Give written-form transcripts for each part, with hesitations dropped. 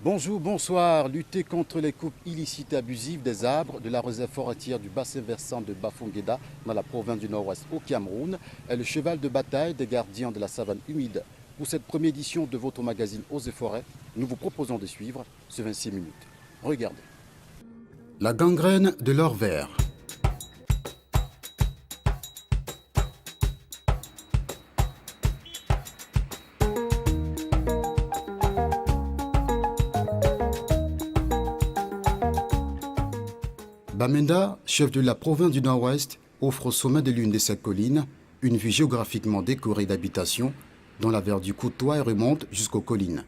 Bonjour, bonsoir. Lutter contre les coupes illicites et abusives des arbres de la réserve forestière du bassin versant de Bafouguéda dans la province du Nord-Ouest au Cameroun est le cheval de bataille des gardiens de la savane humide. Pour cette première édition de votre magazine Eaux et Forêts, nous vous proposons de suivre ce 26 minutes. Regardez. La gangrène de l'or vert. Bamenda, chef de la province du Nord-Ouest, offre au sommet de l'une de ses collines une vue géographiquement décorée d'habitations dont la verdure côtoie et remonte jusqu'aux collines.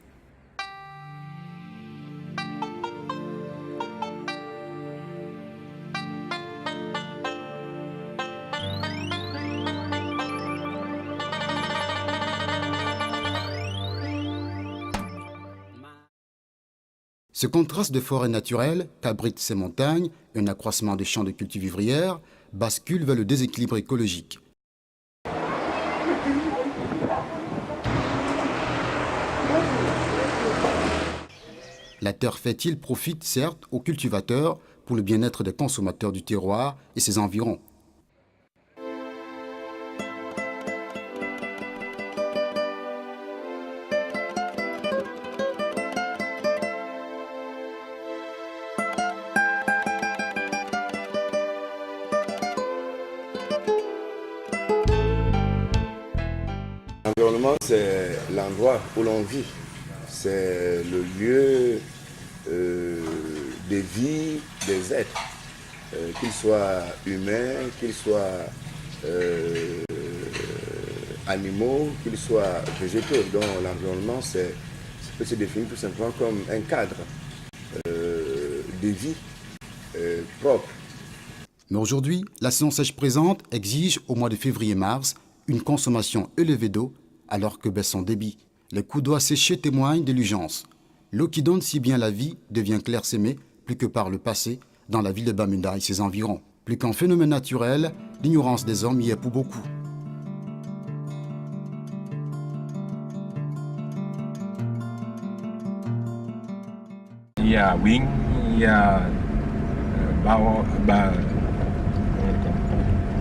Ce contraste de forêt naturelle qu'abritent ces montagnes et un accroissement des champs de culture vivrière bascule vers le déséquilibre écologique. La terre fertile profite certes aux cultivateurs pour le bien-être des consommateurs du terroir et ses environs. L'environnement, c'est l'endroit où l'on vit. C'est le lieu de vie des êtres, qu'ils soient humains, qu'ils soient animaux, qu'ils soient végétaux. Donc l'environnement, peut se définir tout simplement comme un cadre de vie propre. Mais aujourd'hui, la saison sèche présente exige au mois de février-mars une consommation élevée d'eau alors que baisse son débit. Les coups d'eau asséchés témoignent de l'urgence. L'eau qui donne si bien la vie devient clairsemée plus que par le passé dans la ville de Bamenda et ses environs. Plus qu'un phénomène naturel, l'ignorance des hommes y est pour beaucoup. Il y a Wing, il y a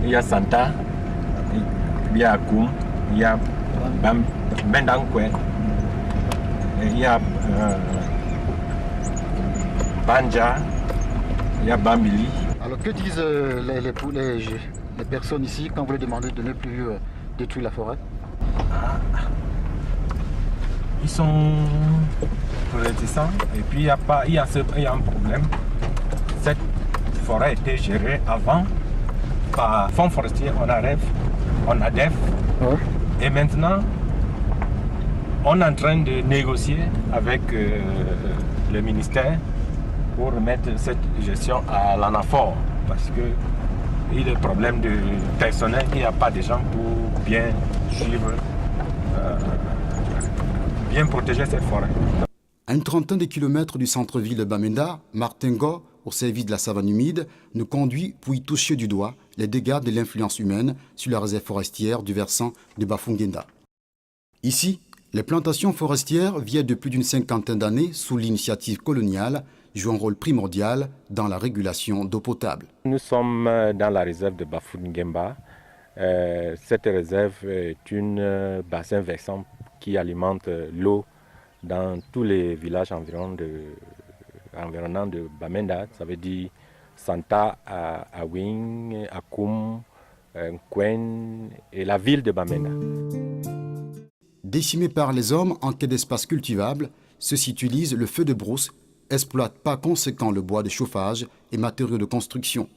il y a Santa, il y a Akoum, il y a Bendankwe, il y a Banja, il y a Bambili. Alors que disent les personnes ici quand vous les demandez de ne plus détruire la forêt? Ils sont réticents et puis il y a un problème. Cette forêt était gérée avant par Fonds forestier, on ADEF. Ouais. Et maintenant, on est en train de négocier avec le ministère pour remettre cette gestion à l'ANAFOR parce qu'il y a des problèmes de personnel, il n'y a pas de gens pour bien suivre, bien protéger cette forêt. À une trentaine de kilomètres du centre-ville de Bamenda, Martin Go, au service de la savane humide, nous conduit pour y toucher du doigt les dégâts de l'influence humaine sur la réserve forestière du versant de Bafouguéda. Ici, les plantations forestières, vieilles de plus d'une cinquantaine d'années sous l'initiative coloniale, jouent un rôle primordial dans la régulation d'eau potable. Nous sommes dans la réserve de Bafouguéda. Cette réserve est une bassin versant qui alimente l'eau dans tous les villages environnants de Bamenda. Ça veut dire Santa, Awing, Akoum, Nkwen et la ville de Bamenda. Décimés par les hommes en quête d'espace cultivable, ceux-ci utilisent le feu de brousse, exploitent par conséquent le bois de chauffage et matériaux de construction.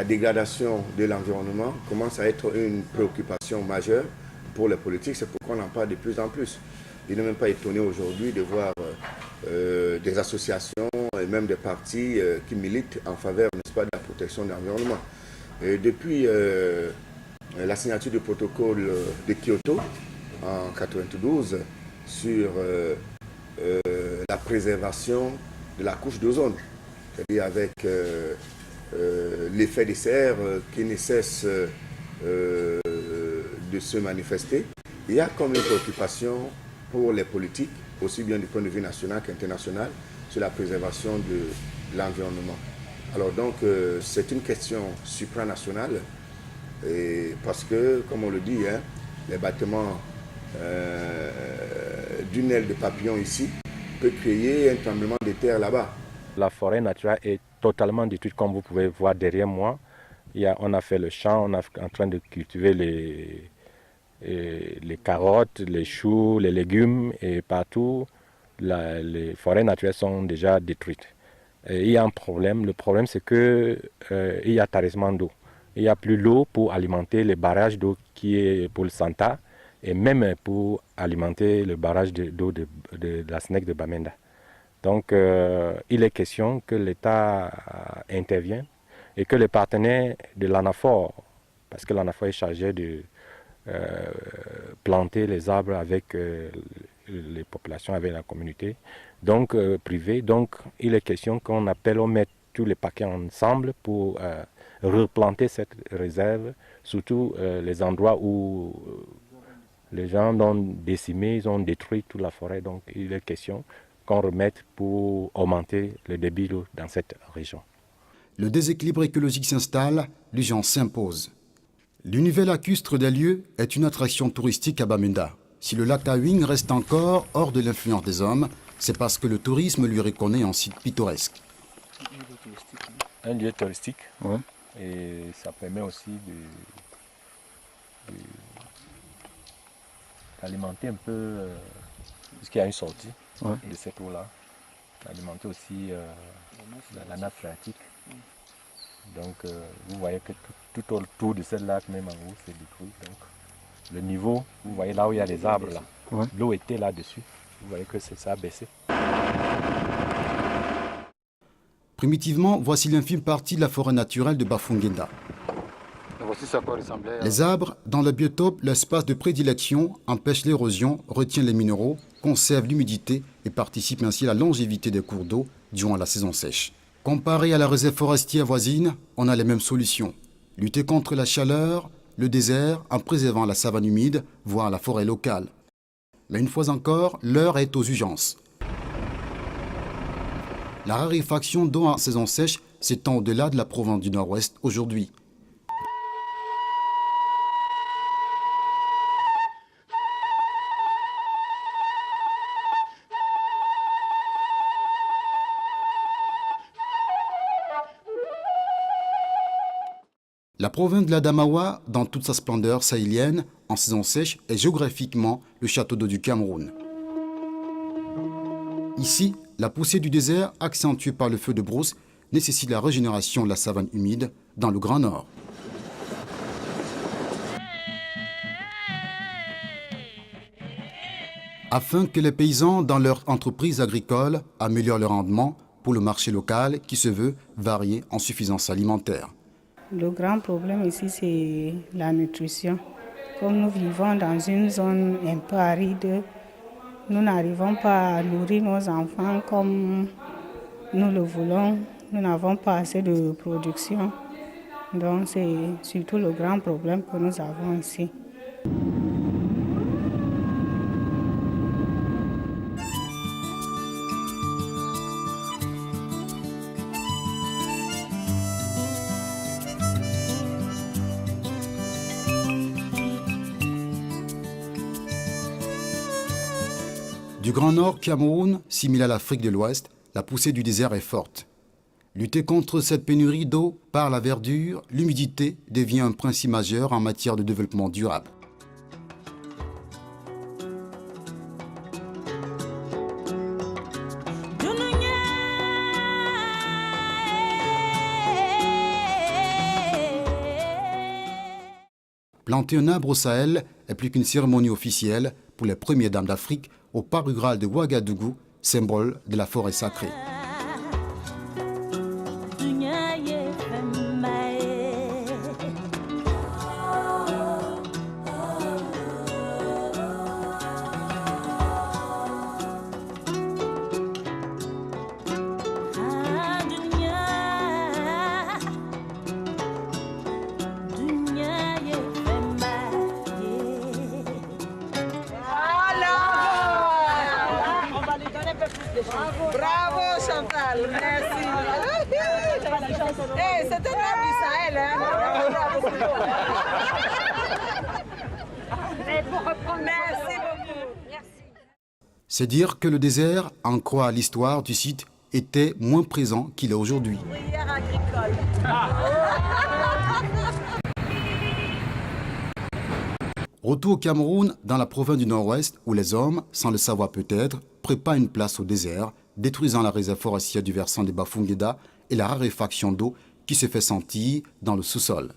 dégradation de l'environnement commence à être une préoccupation majeure pour les politiques. C'est pourquoi on en parle de plus en plus. Il n'est même pas étonné aujourd'hui de voir des associations et même des partis qui militent en faveur, n'est-ce pas, de la protection de l'environnement. Depuis la signature du protocole de Kyoto en 1992 sur la préservation de la couche d'ozone, c'est-à-dire avec l'effet de serre qui ne cesse de se manifester, il y a comme une préoccupation pour les politiques, aussi bien du point de vue national qu'international, sur la préservation de l'environnement. Alors donc, c'est une question supranationale, et parce que, comme on le dit, hein, les battements d'une aile de papillon ici peut créer un tremblement de terre là-bas. La forêt naturelle est totalement détruite, comme vous pouvez voir derrière moi. On a fait le champ, on est en train de cultiver les carottes, les choux, les légumes, et partout, les forêts naturelles sont déjà détruites. Et il y a un problème. Le problème, c'est qu'il y a tarissement d'eau. Il n'y a plus l'eau pour alimenter les barrages d'eau qui est pour le Santa, et même pour alimenter le barrage d'eau de la SNEC de Bamenda. Donc, il est question que l'État intervienne et que les partenaires de l'ANAFOR, parce que l'ANAFOR est chargé de planter les arbres avec les populations, avec la communauté, donc privée. Donc, il est question qu'on appelle, on met tous les paquets ensemble pour replanter cette réserve, surtout les endroits où les gens ont décimé, ils ont détruit toute la forêt. Donc, il est question qu'on remette pour augmenter le débit d'eau dans cette région. Le déséquilibre écologique s'installe, l'urgence s'impose. L'univers lacustre des lieux est une attraction touristique à Bamenda. Si le lac Tawing reste encore hors de l'influence des hommes, c'est parce que le tourisme lui reconnaît un site pittoresque. Un lieu touristique, ouais. Et ça permet aussi d'alimenter un peu, puisqu'il y a une sortie de cette eau-là, d'alimenter aussi la nappe phréatique. Donc vous voyez que tout autour de ce lac, même en haut, c'est détruit. Donc le niveau, vous voyez là où il y a les arbres, là, l'eau était là-dessus. Vous voyez que ça a baissé. Primitivement, voici l'infime partie de la forêt naturelle de Bafouguéda. Les arbres, dans le biotope, l'espace de prédilection, empêchent l'érosion, retient les minéraux, conserve l'humidité et participe ainsi à la longévité des cours d'eau durant la saison sèche. Comparé à la réserve forestière voisine, on a les mêmes solutions. Lutter contre la chaleur, le désert, en préservant la savane humide, voire la forêt locale. Mais une fois encore, l'heure est aux urgences. La raréfaction d'eau en saison sèche s'étend au-delà de la province du Nord-Ouest aujourd'hui. La province de l'Adamawa, dans toute sa splendeur sahélienne, en saison sèche, est géographiquement le château d'eau du Cameroun. Ici, la poussée du désert, accentuée par le feu de brousse, nécessite la régénération de la savane humide dans le Grand Nord. Afin que les paysans, dans leur entreprise agricole, améliorent le rendement pour le marché local qui se veut varié en suffisance alimentaire. Le grand problème ici, c'est la nutrition. Comme nous vivons dans une zone un peu aride, nous n'arrivons pas à nourrir nos enfants comme nous le voulons. Nous n'avons pas assez de production. Donc c'est surtout le grand problème que nous avons ici. Du Grand Nord Cameroun, similaire à l'Afrique de l'Ouest, la poussée du désert est forte. Lutter contre cette pénurie d'eau par la verdure, l'humidité devient un principe majeur en matière de développement durable. Planter un arbre au Sahel est plus qu'une cérémonie officielle pour les premières dames d'Afrique au parc rural de Ouagadougou, symbole de la forêt sacrée. Bravo Chantal, merci. Hey, c'est un arbre du Sahel, hein? Merci beaucoup. Merci. C'est dire que le désert, en croit l'histoire du site, était moins présent qu'il est aujourd'hui. Prière agricole. Retour au Cameroun, dans la province du Nord-Ouest, où les hommes, sans le savoir peut-être, préparent une place au désert, détruisant la réserve forestière du versant de Bafouguéda et la raréfaction d'eau qui se fait sentir dans le sous-sol.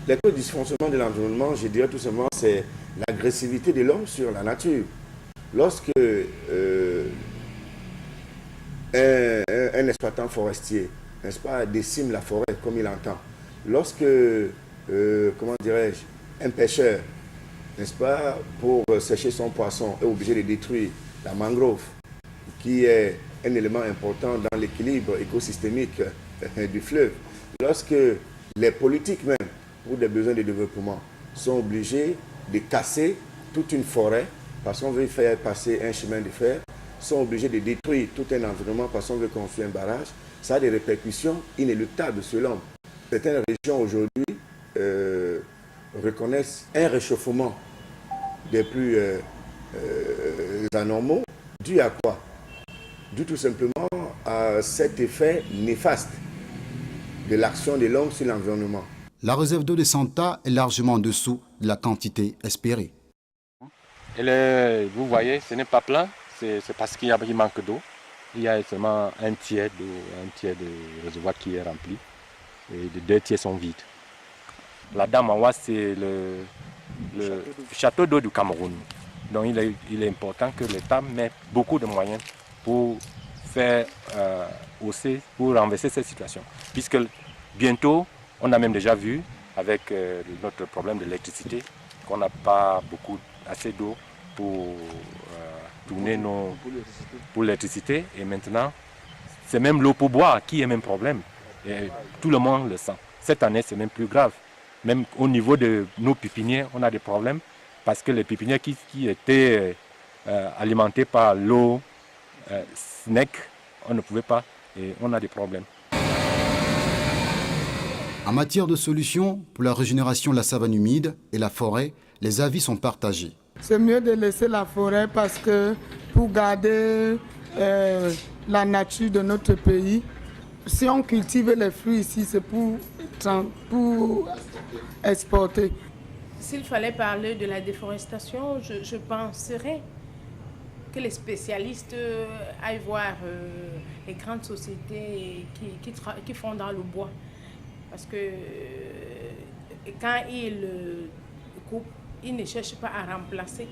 Les causes du dysfonctionnement de l'environnement, je dirais tout simplement, c'est l'agressivité de l'homme sur la nature. Lorsque un exploitant forestier, n'est-ce pas, décime la forêt comme il entend, lorsque, comment dirais-je, un pêcheur, n'est-ce pas, pour sécher son poisson, est obligé de détruire la mangrove, qui est un élément important dans l'équilibre écosystémique du fleuve. Lorsque les politiques même, pour des besoins de développement, sont obligés de casser toute une forêt parce qu'on veut faire passer un chemin de fer, sont obligés de détruire tout un environnement parce qu'on veut construire un barrage, ça a des répercussions inéluctables sur l'homme. Certaines régions aujourd'hui reconnaissent un réchauffement des plus anormaux, dû à quoi? Dû tout simplement à cet effet néfaste de l'action de l'homme sur l'environnement. La réserve d'eau de Santa est largement en dessous de la quantité espérée. Vous voyez, ce n'est pas plein, c'est parce qu'il manque d'eau. Il y a seulement un tiers de réservoir qui est rempli et les 2 tiers sont vides. La dame en haut, c'est le château d'eau du Cameroun. Donc il est important que l'État mette beaucoup de moyens pour faire pour renverser cette situation. Puisque bientôt, on a même déjà vu avec notre problème de l'électricité qu'on n'a pas assez d'eau pour tourner pour l'électricité. Et maintenant, c'est même l'eau pour boire qui est même problème. Et tout le monde le sent. Cette année, c'est même plus grave. Même au niveau de nos pépinières, on a des problèmes parce que les pépinières qui étaient alimentées par l'eau SNEC, on ne pouvait pas et on a des problèmes. En matière de solutions pour la régénération de la savane humide et la forêt, les avis sont partagés. C'est mieux de laisser la forêt parce que pour garder la nature de notre pays, si on cultive les fruits ici, c'est pour exporter. S'il fallait parler de la déforestation, je penserais que les spécialistes aillent voir les grandes sociétés qui font dans le bois. Parce que quand ils coupent, ils ne cherchent pas à remplacer.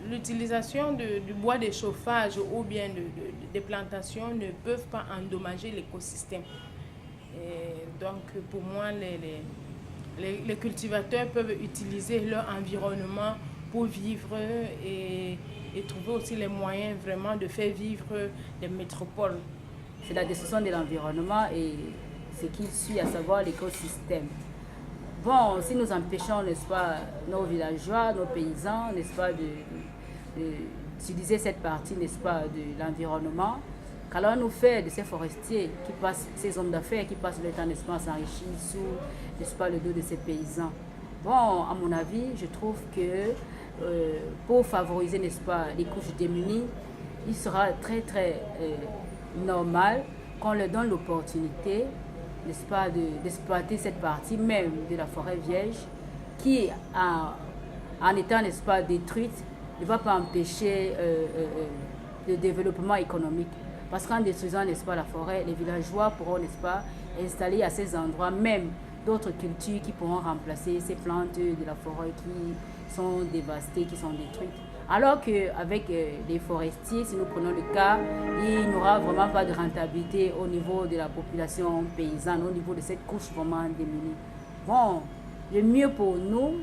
L'utilisation du bois de chauffage ou bien des plantations ne peuvent pas endommager l'écosystème. Donc pour moi, les cultivateurs peuvent utiliser leur environnement pour vivre et trouver aussi les moyens vraiment de faire vivre les métropoles. C'est la destruction de l'environnement et ce qui suit, à savoir l'écosystème. Bon, si nous empêchons, n'est-ce pas, nos villageois, nos paysans, n'est-ce pas, d'utiliser cette partie, n'est-ce pas, de l'environnement, qu'allons-nous faire de ces forestiers qui passent, ces hommes d'affaires qui passent le temps, n'est-ce pas, à s'enrichir sous, n'est-ce pas, le dos de ces paysans? Bon, à mon avis, je trouve que pour favoriser, n'est-ce pas, les couches démunies, il sera très normal qu'on leur donne l'opportunité, n'est-ce pas, d'exploiter cette partie même de la forêt vierge qui, en étant, n'est-ce pas, détruite, ne va pas empêcher le développement économique. Parce qu'en détruisant, n'est-ce pas, la forêt, les villageois pourront, n'est-ce pas, installer à ces endroits même d'autres cultures qui pourront remplacer ces plantes de la forêt qui sont dévastées, qui sont détruites. Alors qu'avec les forestiers, si nous prenons le cas, il n'y aura vraiment pas de rentabilité au niveau de la population paysanne, au niveau de cette couche vraiment démunie. Bon, le mieux pour nous,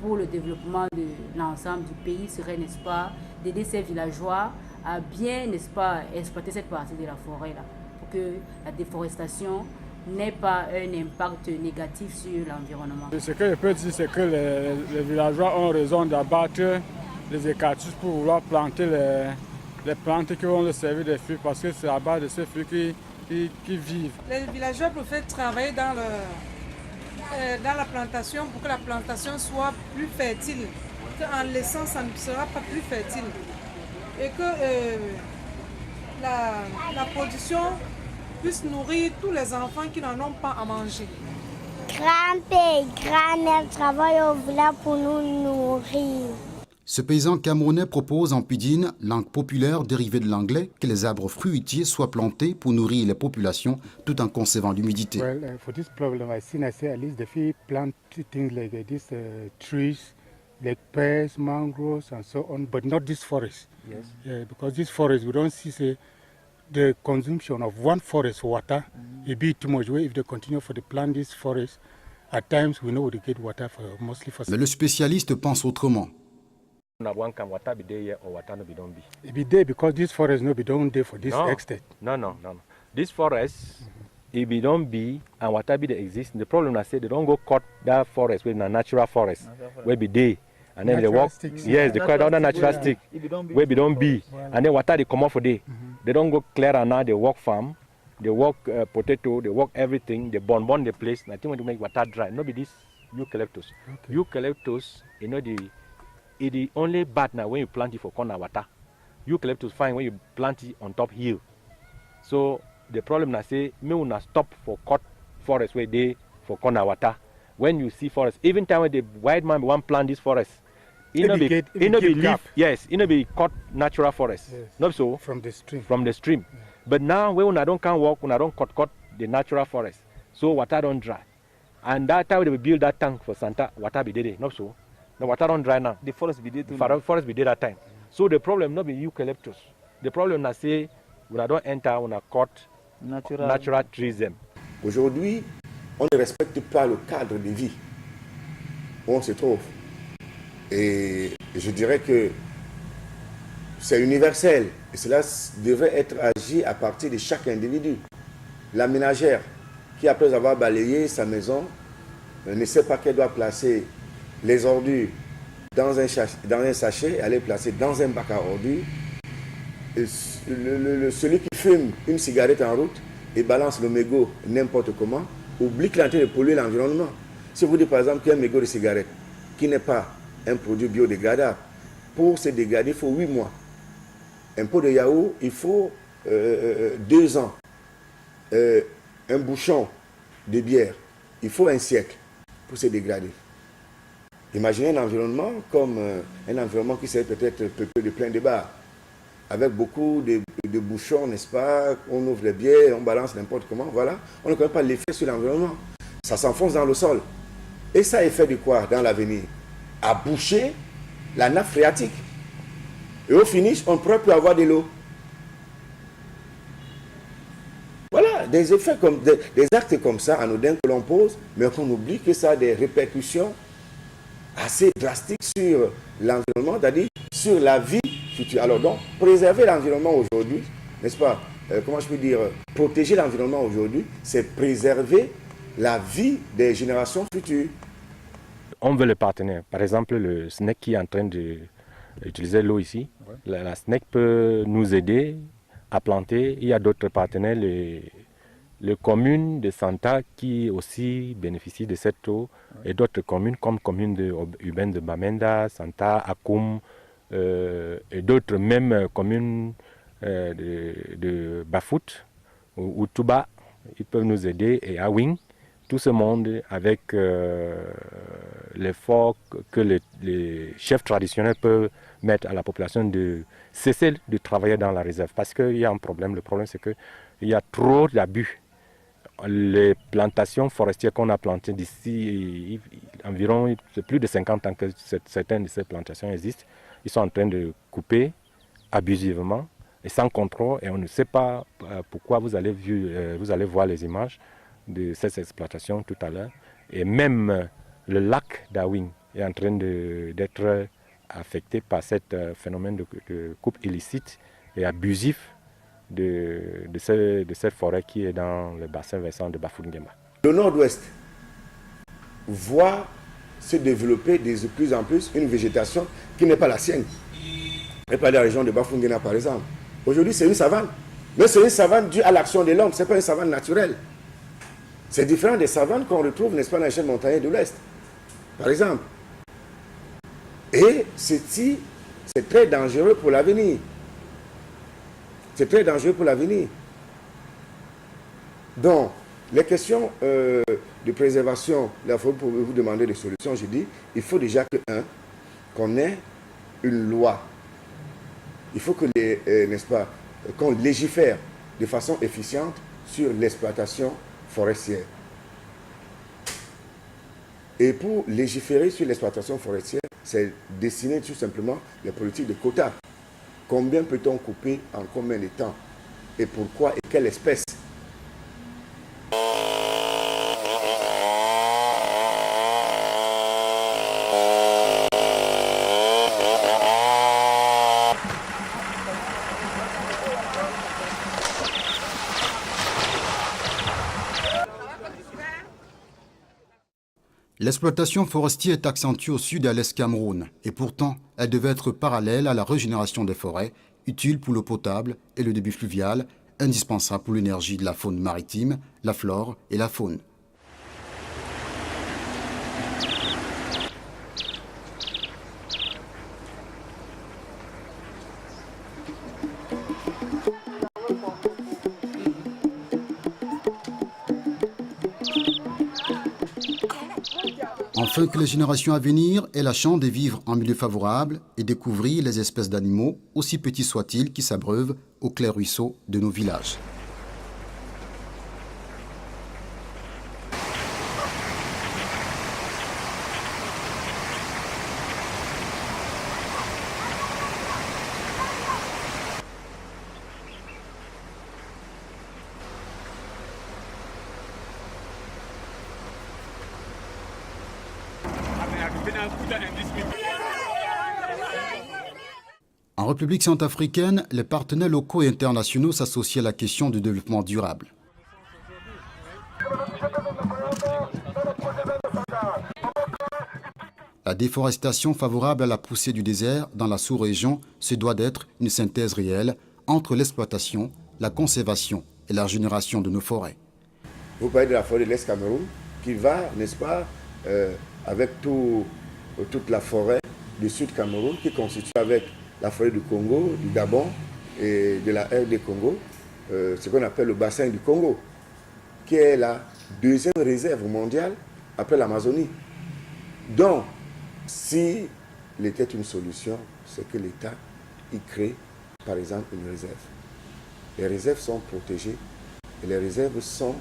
pour le développement de l'ensemble du pays, serait, n'est-ce pas, d'aider ces villageois à bien, n'est-ce pas, exploiter cette partie de la forêt-là, pour que la déforestation n'ait pas un impact négatif sur l'environnement. Ce que je peux dire, c'est que les villageois ont raison d'abattre les eucalyptus pour vouloir planter les plantes qui vont leur servir des fruits, parce que c'est à base de ces fruits qui vivent. Les villageois préfèrent travailler dans la plantation pour que la plantation soit plus fertile, qu'en laissant ça ne sera pas plus fertile, et que la production puisse nourrir tous les enfants qui n'en ont pas à manger. Grand-père et grand-mère travaillent au village pour nous nourrir. Ce paysan camerounais propose en pidgin, langue populaire dérivée de l'anglais, que les arbres fruitiers soient plantés pour nourrir les populations tout en conservant l'humidité. Well, for this problem, I see at least they plant things like these trees, like pears, mangroves, and so on, but not this forest. Yes. Yeah, because this forest, we don't see the consumption of one forest water. It be too much. If they continue to plant this forest, at times we know they get water mostly for. Mais le spécialiste pense autrement. It be there because this forest no be done there for this extent. No. This forest, it be don't be and water be they exist. The problem I say they don't go cut that forest with a natural forest where be there. And then they walk, yes, they cut down the natural stick where be don't be. And then water they come off for day. They don't go clear and now they walk farm, they walk potato, they walk everything, they burn the place. And I think when to make water dry, no be this eucalyptus. Okay. Eucalyptus, you know it is only bad now when you plant it for corner water. Eucalyptus fine when you plant it on top hill. So the problem I say, me will not stop for cut forest where they for corner water. When you see forest, even time when the white man want plant this forest, it no be leaf. Yes, it no be cut natural forest. Yes. Not so from the stream. From the stream. Yeah. But now when I don't can walk, when I don't cut the natural forest, so water don't dry. And that time they will build that tank for Santa, water be there. Not so. The water don't dry now. The forest be there too. Forest be there that time. So the problem not be eucalyptus. The problem I say when I don't enter, when I cut natural trees them. Aujourd'hui, on ne respecte pas le cadre de vie où on se trouve. Et je dirais que c'est universel. Et cela devrait être agi à partir de chaque individu. La ménagère qui, après avoir balayé sa maison, ne sait pas qu'elle doit placer les ordures dans un sachet, elle est placée dans un bac à ordures. Celui qui fume une cigarette en route et balance le mégot n'importe comment, oublie qu'il est en train de polluer l'environnement. Si vous dites par exemple qu'il y a un mégot de cigarette qui n'est pas un produit biodégradable, pour se dégrader, il faut 8 mois. Un pot de yaourt, il faut 2 ans. Un bouchon de bière, il faut 1 siècle pour se dégrader. Imaginez un environnement comme un environnement qui serait peut-être peuplé de plein de bars, avec beaucoup de bouchons, n'est-ce pas? On ouvre les bières, on balance n'importe comment, voilà. On ne connaît pas l'effet sur l'environnement. Ça s'enfonce dans le sol. Et ça est fait de quoi dans l'avenir? À boucher la nappe phréatique. Et au finish, on ne pourrait plus avoir de l'eau. Voilà, des effets comme des actes comme ça, anodins que l'on pose, mais qu'on oublie que ça a des répercussions assez drastiques sur l'environnement, c'est-à-dire sur la vie future. Alors donc, préserver l'environnement aujourd'hui, n'est-ce pas, comment je peux dire, protéger l'environnement aujourd'hui, c'est préserver la vie des générations futures. On veut les partenaires. Par exemple, le SNEC qui est en train d'utiliser l'eau ici, la SNEC peut nous aider à planter. Il y a d'autres partenaires, les communes de Santa qui aussi bénéficient de cette eau, et d'autres communes comme commune urbaine de Bamenda, Santa, Akoum, et d'autres même communes de Bafut ou Touba, ils peuvent nous aider, et Awing. Tout ce monde avec l'effort que les chefs traditionnels peuvent mettre à la population de cesser de travailler dans la réserve. Parce qu'il y a un problème. Le problème, c'est qu'il y a trop d'abus. les plantations forestières qu'on a plantées d'ici, environ plus de 50 ans que certaines de ces plantations existent, ils sont en train de couper abusivement et sans contrôle, et on ne sait pas pourquoi. Vous allez voir les images de ces exploitations tout à l'heure. Et même le lac d'Awing est en train d'être affecté par ce phénomène de coupe illicite et abusif de cette forêt qui est dans le bassin versant de Bafougne-Nguemba. Le nord-ouest voit se développer de plus en plus une végétation qui n'est pas la sienne. Et pas la région de Bafougne-Nguemba par exemple. Aujourd'hui c'est une savane. Mais c'est une savane due à l'action de l'homme, ce n'est pas une savane naturelle. C'est différent des savanes qu'on retrouve, n'est-ce pas, dans les chaînes montagneuses de l'Ouest, par exemple. Et ceci, c'est très dangereux pour l'avenir. C'est très dangereux pour l'avenir. Donc, les questions de préservation, il faut vous demander des solutions. Je dis, il faut déjà qu'on ait une loi. Il faut que n'est-ce pas, qu'on légifère de façon efficiente sur l'exploitation forestière. Et pour légiférer sur l'exploitation forestière, c'est dessiner tout simplement les politiques de quotas. Combien peut-on couper en combien de temps? Et pourquoi et quelle espèce? L'exploitation forestière est accentuée au sud et à l'est Cameroun, et pourtant, elle devait être parallèle à la régénération des forêts, utile pour l'eau potable et le débit fluvial, indispensable pour l'énergie de la faune maritime, la flore et la faune. Afin que les générations à venir aient la chance de vivre en milieu favorable et découvrir les espèces d'animaux, aussi petits soient-ils, qui s'abreuvent au clair ruisseau de nos villages. En République centrafricaine, les partenaires locaux et internationaux s'associent à la question du développement durable. La déforestation favorable à la poussée du désert dans la sous-région se doit d'être une synthèse réelle entre l'exploitation, la conservation et la régénération de nos forêts. Vous parlez de la forêt de l'Est Cameroun qui va, n'est-ce pas, avec toute la forêt du Sud Cameroun qui constitue avec la forêt du Congo, du Gabon et de la RD Congo, ce qu'on appelle le bassin du Congo, qui est la deuxième réserve mondiale après l'Amazonie. Donc, s'il était une solution, c'est que l'État y crée, par exemple, une réserve. Les réserves sont protégées et les réserves sont...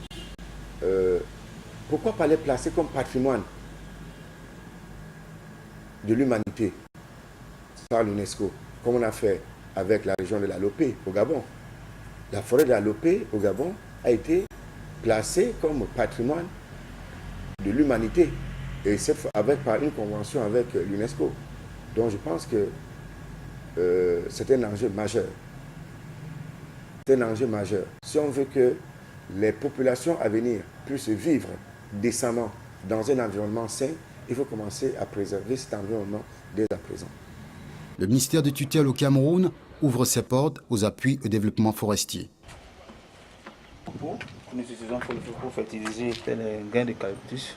pourquoi pas les placer comme patrimoine de l'humanité par l'UNESCO, comme on a fait avec la région de la Lopé au Gabon. La forêt de la Lopé au Gabon a été placée comme patrimoine de l'humanité et par une convention avec l'UNESCO. Donc je pense que c'est un enjeu majeur. C'est un enjeu majeur. Si on veut que les populations à venir puissent vivre décemment dans un environnement sain, il faut commencer à préserver cet environnement dès à présent. Le ministère de tutelle au Cameroun ouvre ses portes aux appuis au développement forestier. Nous utilisons pour fertiliser les grains d'eucalyptus.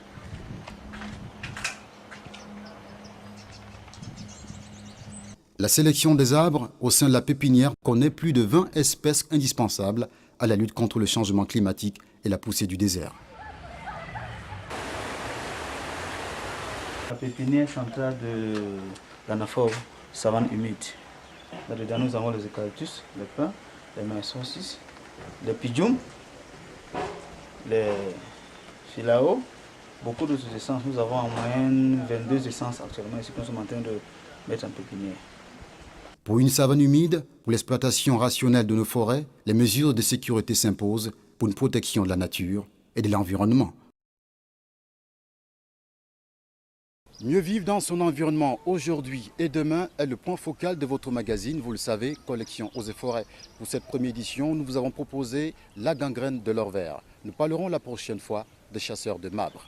La sélection des arbres au sein de la pépinière connaît plus de 20 espèces indispensables à la lutte contre le changement climatique et la poussée du désert. La pépinière centrale de l'anaphore, savane humide. Là-dedans, nous avons les eucalyptus, les pins, les maïsonsis, les pydiums, les filao, beaucoup d'autres essences. Nous avons en moyenne 22 essences actuellement ici que nous sommes en train de mettre en pépinière. Pour une savane humide, pour l'exploitation rationnelle de nos forêts, les mesures de sécurité s'imposent pour une protection de la nature et de l'environnement. Mieux vivre dans son environnement aujourd'hui et demain est le point focal de votre magazine, vous le savez, Collection Eaux et Forêts. Pour cette première édition, nous vous avons proposé la gangrène de l'or vert. Nous parlerons la prochaine fois des chasseurs de marbre.